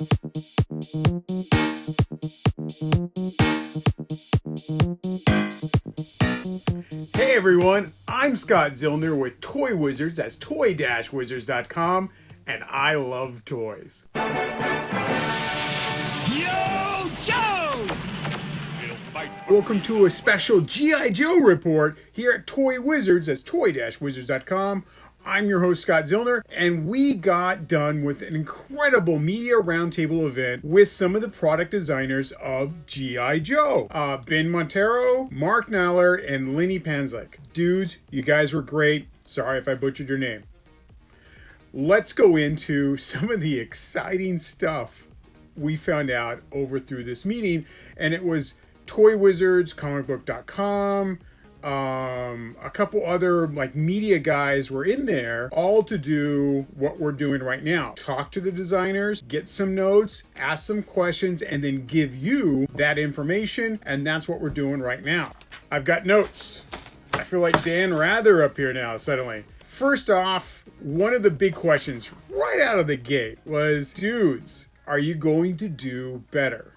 Hey everyone, I'm Scott Zillner with Toy Wizards, that's toy-wizards.com, and I love toys. Yo, Joe! Welcome to a special G.I.Joe report here at Toy Wizards, that's toy-wizards.com. I'm your host, Scott Zillner, and we got done with an incredible media roundtable event with some of the product designers of G.I. Joe. Ben Montero, Mark Naller, and Lenny Panzlik. Dudes, you guys were great. Sorry if I butchered your name. Let's go into some of the exciting stuff we found out over through this meeting, and it was Toy Wizards, comicbook.com, a couple other like media guys were in there, all to do what we're doing right now. Talk to the designers, get some notes, ask some questions, and then give you that information. And that's what we're doing right now. I've got notes. I feel like Dan Rather up here now suddenly. First off, one of the big questions right out of the gate was, dudes, are you going to do better?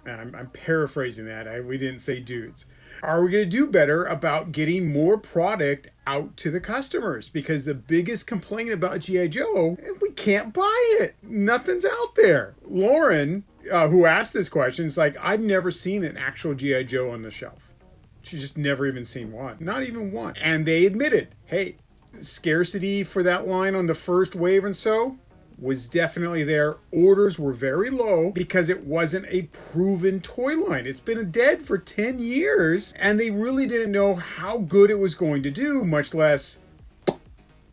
And I'm paraphrasing that. We didn't say dudes. Are we going to do better about getting more product out to the customers? Because the biggest complaint about G.I. Joe is we can't buy it. Nothing's out there. Lauren, who asked this question, is like, I've never seen an actual G.I. Joe on the shelf. She's just never even seen one. Not even one. And they admitted, hey, scarcity for that line on the first wave and so was definitely there. Orders were very low because it wasn't a proven toy line. It's been dead for 10 years and they really didn't know how good it was going to do, much less,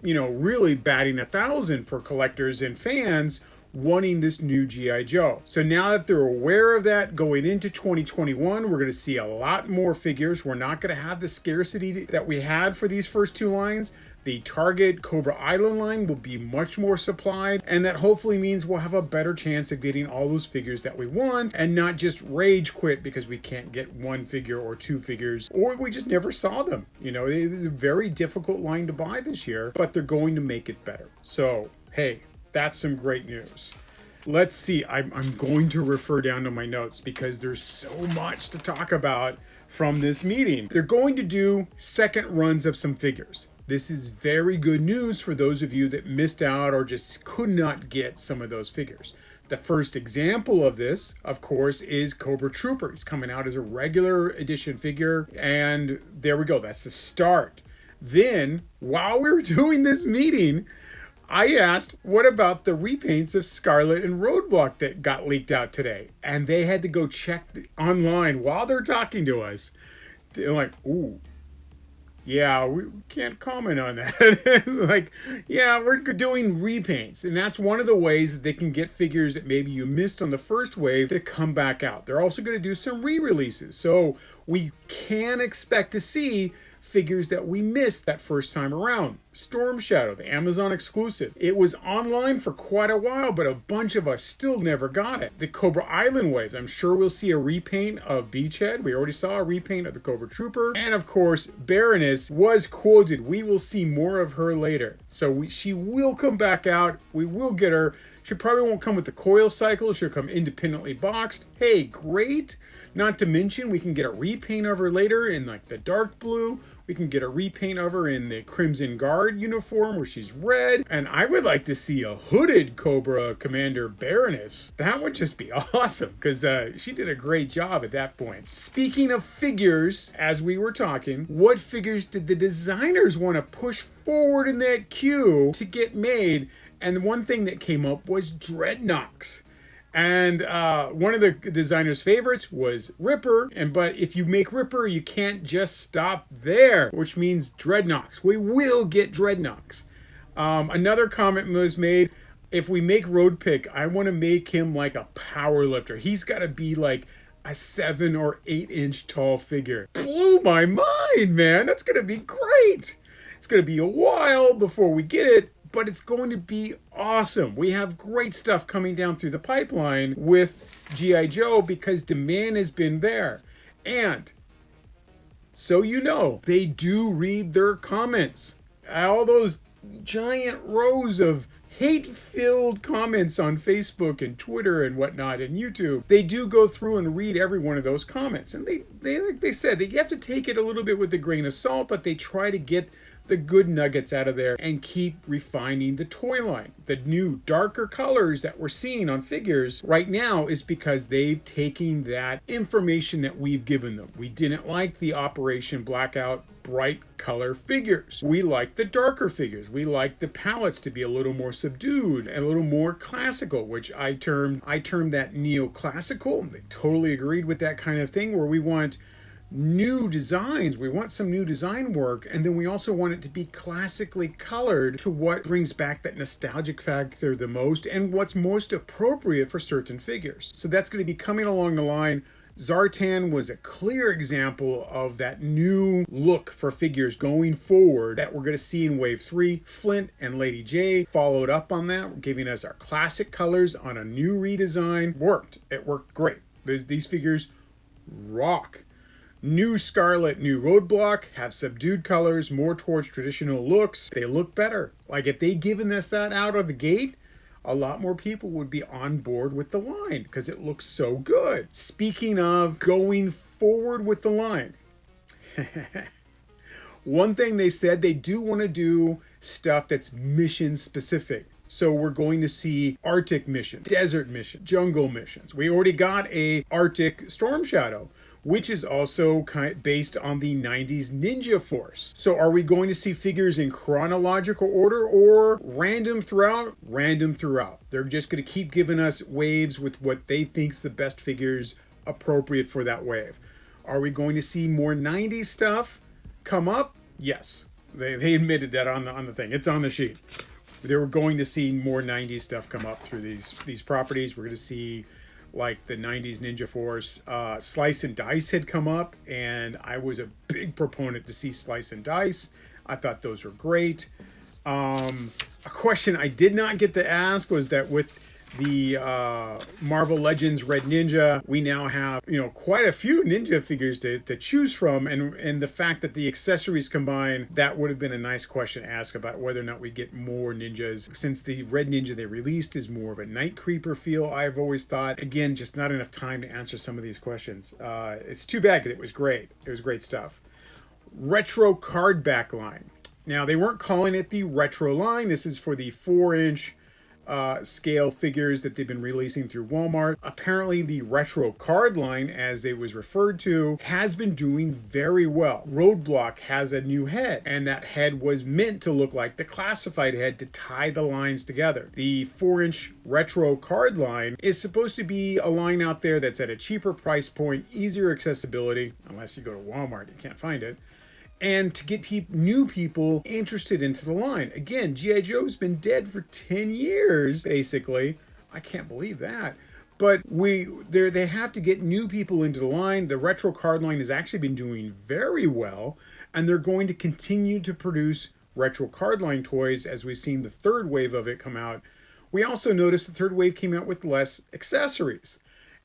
really batting 1,000 for collectors and fans wanting this new G.I. Joe. So now that they're aware of that, going into 2021, we're going to see a lot more figures. We're not going to have the scarcity that we had for these first two lines. The Target Cobra Island line will be much more supplied, and that hopefully means we'll have a better chance of getting all those figures that we want and not just rage quit because we can't get one figure or two figures, or we just never saw them. It was a very difficult line to buy this year, but they're going to make it better. So, hey, that's some great news. Let's see, I'm going to refer down to my notes because there's so much to talk about from this meeting. They're going to do second runs of some figures. This is very good news for those of you that missed out or just could not get some of those figures. The first example of this, of course, is Cobra Trooper. He's coming out as a regular edition figure, and there we go. That's the start. Then, while we were doing this meeting, I asked, what about the repaints of Scarlet and Roadblock that got leaked out today? And they had to go check online while they're talking to us. They're like, ooh. Yeah, we can't comment on that. It's like, yeah, we're doing repaints. And that's one of the ways that they can get figures that maybe you missed on the first wave to come back out. They're also going to do some re-releases. So we can expect to see figures that we missed that first time around. Storm Shadow, the Amazon exclusive. It was online for quite a while, but a bunch of us still never got it. The Cobra Island waves, I'm sure we'll see a repaint of Beachhead. We already saw a repaint of the Cobra Trooper. And of course, Baroness was quoted. We will see more of her later. So she will come back out. We will get her. She probably won't come with the coil cycle. She'll come independently boxed. Hey, great. Not to mention, we can get a repaint of her later in like the dark blue. We can get a repaint of her in the Crimson Guard uniform where she's red. And I would like to see a hooded Cobra Commander Baroness. That would just be awesome because she did a great job at that point. Speaking of figures, as we were talking, what figures did the designers want to push forward in that queue to get made? And one thing that came up was Dreadnoks. And one of the designer's favorites was Ripper. But if you make Ripper, you can't just stop there, which means Dreadnoks. We will get Dreadnoks. Another comment was made, if we make Road Pick, I want to make him like a power lifter. He's got to be like a 7 or 8 inch tall figure. Blew my mind, man. That's going to be great. It's going to be a while before we get it, but it's going to be awesome. We have great stuff coming down through the pipeline with G.I. Joe because demand has been there. And so they do read their comments. All those giant rows of hate-filled comments on Facebook and Twitter and whatnot and YouTube, they do go through and read every one of those comments. And they said that you have to take it a little bit with a grain of salt, but they try to get the good nuggets out of there and keep refining the toy line. The new darker colors that we're seeing on figures right now is because they've taken that information that we've given them. We didn't like the Operation Blackout bright color figures. We like the darker figures. We like the palettes to be a little more subdued and a little more classical, which I termed that neoclassical. They totally agreed with that kind of thing, where we want new designs. We want some new design work, and then we also want it to be classically colored to what brings back that nostalgic factor the most and what's most appropriate for certain figures. So that's going to be coming along the line. Zartan was a clear example of that new look for figures going forward that we're going to see in Wave 3. Flint and Lady J followed up on that, giving us our classic colors on a new redesign. It worked great. These figures rock. New Scarlet, new Roadblock have subdued colors, more towards traditional looks. They look better. Like, if they'd given us that out of the gate, a lot more people would be on board with the line because it looks so good. Speaking of going forward with the line, one thing they said, they do want to do stuff that's mission specific. So we're going to see Arctic missions, desert missions, jungle missions. We already got a Arctic Storm Shadow, which is also based on the 90s Ninja Force. So are we going to see figures in chronological order or random throughout? Random throughout. They're just going to keep giving us waves with what they think's the best figures appropriate for that wave. Are we going to see more 90s stuff come up? Yes. They admitted that on the thing. It's on the sheet. They were going to see more 90s stuff come up through these properties. We're going to see like the 90s Ninja Force. Slice and Dice had come up, and I was a big proponent to see Slice and Dice. I thought those were great. A question I did not get to ask was that with the Marvel Legends Red Ninja, we now have, quite a few ninja figures to choose from, and the fact that the accessories combine, that would have been a nice question to ask about whether or not we get more ninjas, since the Red Ninja they released is more of a Night Creeper feel, I've always thought. Again, just not enough time to answer some of these questions. It's too bad, because it was great. It was great stuff. Retro card back line. Now, they weren't calling it the retro line. This is for the 4-inch scale figures that they've been releasing through Walmart. Apparently the retro card line, as it was referred to, has been doing very well. Roadblock has a new head, and that head was meant to look like the classified head to tie the lines together. The 4-inch retro card line is supposed to be a line out there that's at a cheaper price point, easier accessibility, unless you go to Walmart, you can't find it, and to get new people interested into the line. Again, G.I. Joe's been dead for 10 years, basically. I can't believe that. But they have to get new people into the line. The retro card line has actually been doing very well, and they're going to continue to produce retro card line toys as we've seen the third wave of it come out. We also noticed the third wave came out with less accessories.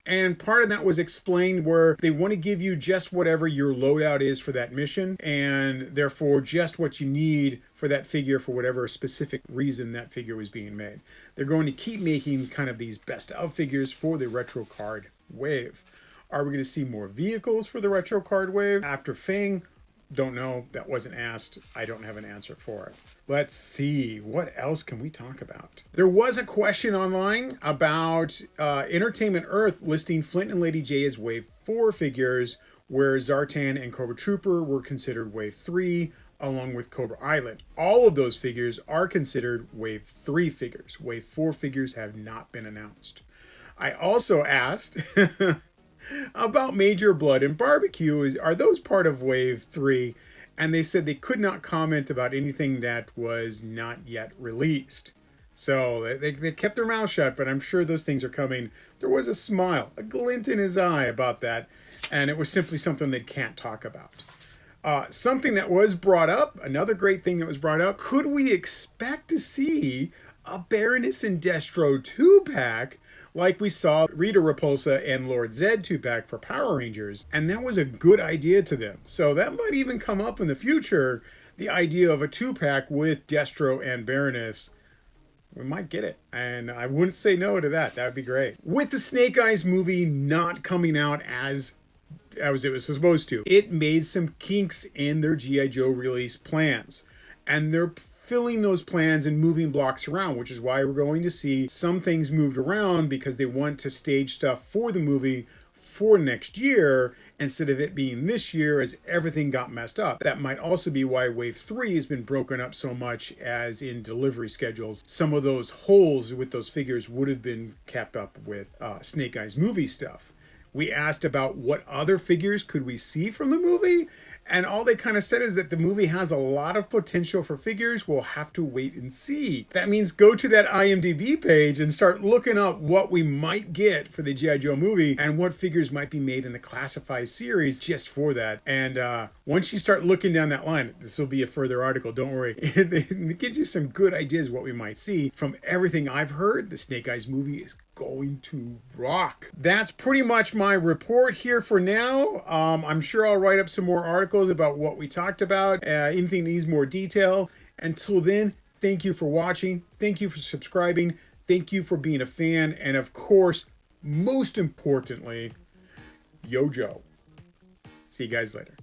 And part of that was explained where they want to give you just whatever your loadout is for that mission, and therefore just what you need for that figure for whatever specific reason that figure was being made. They're going to keep making kind of these best of figures for the retro card wave. Are we going to see more vehicles for the retro card wave after Fang? Don't know. That wasn't asked. I don't have an answer for it. Let's see. What else can we talk about? There was a question online about Entertainment Earth listing Flint and Lady J as Wave 4 figures, where Zartan and Cobra Trooper were considered Wave 3, along with Cobra Island. All of those figures are considered Wave 3 figures. Wave 4 figures have not been announced. I also asked about Major Blood and Barbecue. Are those part of Wave 3? And they said they could not comment about anything that was not yet released. So they kept their mouth shut, but I'm sure those things are coming. There was a smile, a glint in his eye about that, and it was simply something they can't talk about. Something that was brought up, another great thing that was brought up, could we expect to see a Baroness and Destro 2-pack like we saw Rita Repulsa and Lord Zed 2-pack for Power Rangers? And that was a good idea to them. So that might even come up in the future, the idea of a 2-pack with Destro and Baroness. we might get it. And I wouldn't say no to that. That would be great. With the Snake Eyes movie not coming out as it was supposed to, it made some kinks in their G.I. Joe release plans. And they're filling those plans and moving blocks around, which is why we're going to see some things moved around because they want to stage stuff for the movie for next year instead of it being this year as everything got messed up. That might also be why Wave 3 has been broken up so much as in delivery schedules. Some of those holes with those figures would have been kept up with Snake Eyes movie stuff. We asked about what other figures could we see from the movie, and all they kind of said is that the movie has a lot of potential for figures. We'll have to wait and see. That means go to that IMDb page and start looking up what we might get for the G.I. Joe movie and what figures might be made in the Classified series just for that. And once you start looking down that line, this will be a further article, don't worry. It gives you some good ideas what we might see. From everything I've heard, the Snake Eyes movie is going to rock. That's pretty much my report here for now. I'm sure I'll write up some more articles about what we talked about. Anything needs more detail. Until then, thank you for watching. Thank you for subscribing. Thank you for being a fan. And of course, most importantly, Yo Joe. See you guys later.